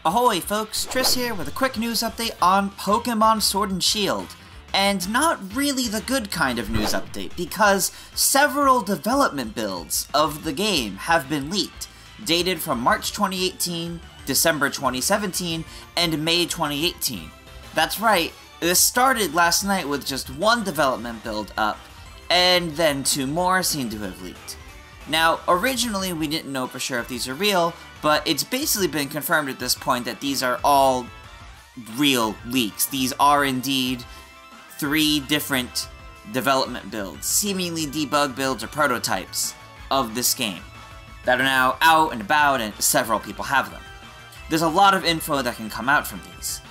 Ahoy folks, Tris here with a quick news update on Pokémon Sword and Shield. And not really the good kind of news update, because several development builds of the game have been leaked, dated from March 2018, December 2017, and May 2018. That's right, this started last night with just one development build up, and then two more seem to have leaked. Now, originally we didn't know for sure if these are real, but it's basically been confirmed at this point that these are all real leaks. These are indeed 3 different development builds, seemingly debug builds or prototypes of this game, that are now out and about and several people have them. There's a lot of info that can come out from these,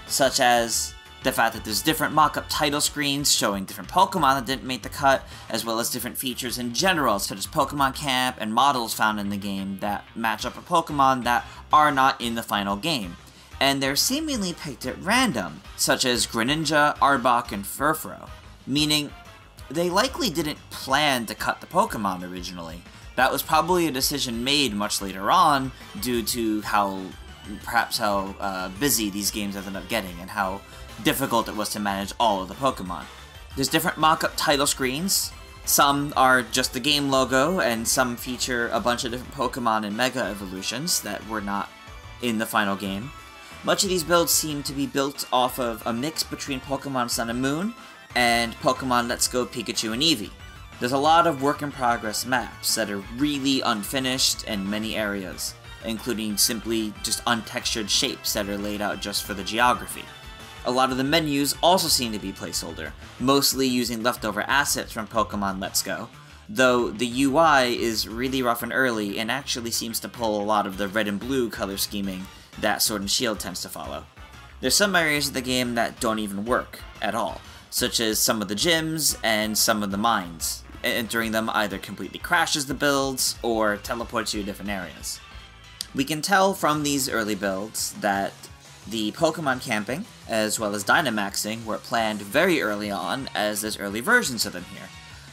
such as the fact that there's different mock-up title screens showing different Pokemon that didn't make the cut, as well as different features in general, such as Pokemon Camp and models found in the game that match up with Pokemon that are not in the final game. And they're seemingly picked at random, such as Greninja, Arbok, and Furfrou, meaning they likely didn't plan to cut the Pokemon originally. That was probably a decision made much later on due to perhaps how busy these games ended up getting and how difficult it was to manage all of the Pokemon. There's different mock-up title screens. Some are just the game logo, and some feature a bunch of different Pokemon and Mega Evolutions that were not in the final game. Much of these builds seem to be built off of a mix between Pokemon Sun and Moon and Pokemon Let's Go Pikachu and Eevee. There's a lot of work-in-progress maps that are really unfinished in many areas, including simply just untextured shapes that are laid out just for the geography. A lot of the menus also seem to be placeholder, mostly using leftover assets from Pokemon Let's Go, though the UI is really rough and early and actually seems to pull a lot of the red and blue color scheming that Sword and Shield tends to follow. There's some areas of the game that don't even work at all, such as some of the gyms and some of the mines. Entering them either completely crashes the builds or teleports you to different areas. We can tell from these early builds that the Pokemon camping, as well as Dynamaxing, were planned very early on, as there's early versions of them here.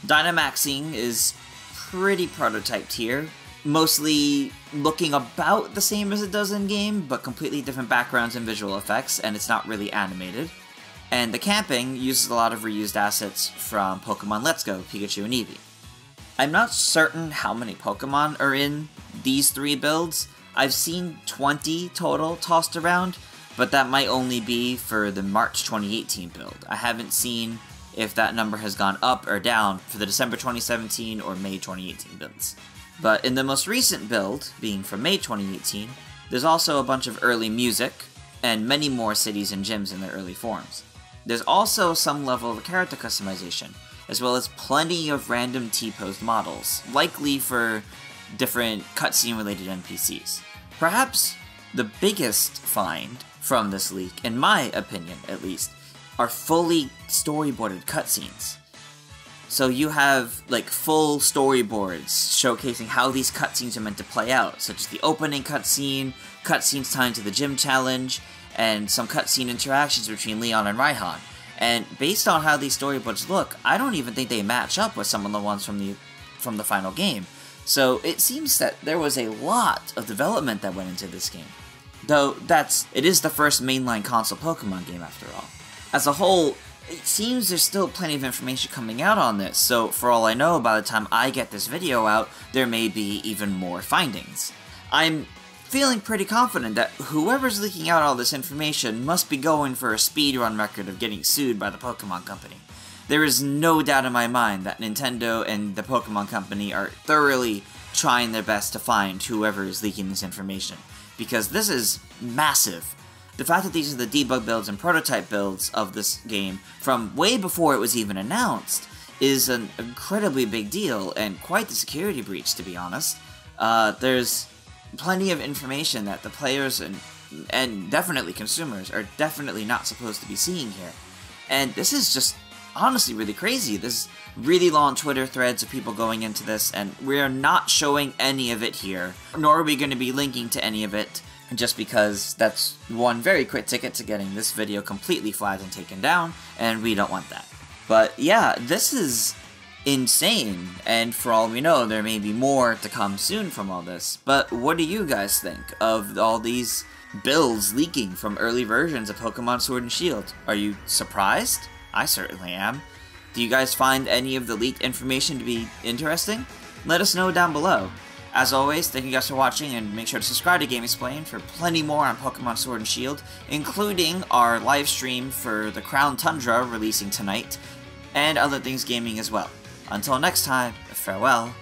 Dynamaxing is pretty prototyped here, mostly looking about the same as it does in-game, but completely different backgrounds and visual effects, and it's not really animated. And the camping uses a lot of reused assets from Pokemon Let's Go, Pikachu and Eevee. I'm not certain how many Pokemon are in these 3 builds. I've seen 20 total tossed around, but that might only be for the March 2018 build. I haven't seen if that number has gone up or down for the December 2017 or May 2018 builds. But in the most recent build, being from May 2018, there's also a bunch of early music, and many more cities and gyms in their early forms. There's also some level of character customization, as well as plenty of random T-posed models, likely for different cutscene related NPCs. Perhaps the biggest find from this leak, in my opinion at least, are fully storyboarded cutscenes. So you have like full storyboards showcasing how these cutscenes are meant to play out, such as the opening cutscene, cutscenes tied to the gym challenge, and some cutscene interactions between Leon and Raihan. And based on how these storyboards look, I don't even think they match up with some of the ones from the final game. So it seems that there was a lot of development that went into this game. Though it is the first mainline console Pokemon game after all. As a whole, it seems there's still plenty of information coming out on this, so for all I know, by the time I get this video out, there may be even more findings. I'm feeling pretty confident that whoever's leaking out all this information must be going for a speedrun record of getting sued by the Pokemon Company. There is no doubt in my mind that Nintendo and the Pokemon Company are thoroughly trying their best to find whoever is leaking this information, because this is massive. The fact that these are the debug builds and prototype builds of this game from way before it was even announced is an incredibly big deal and quite the security breach, to be honest. There's plenty of information that the players and definitely consumers are definitely not supposed to be seeing here. And this is just honestly really crazy. There's really long Twitter threads of people going into this, and we're not showing any of it here, nor are we going to be linking to any of it, just because that's one very quick ticket to getting this video completely flagged and taken down, and we don't want that. But yeah, this is insane, and for all we know, there may be more to come soon from all this. But what do you guys think of all these builds leaking from early versions of Pokémon Sword and Shield? Are you surprised? I certainly am. Do you guys find any of the leaked information to be interesting? Let us know down below. As always, thank you guys for watching, and make sure to subscribe to GameXplain for plenty more on Pokémon Sword and Shield, including our live stream for the Crown Tundra releasing tonight, and other things gaming as well. Until next time, farewell.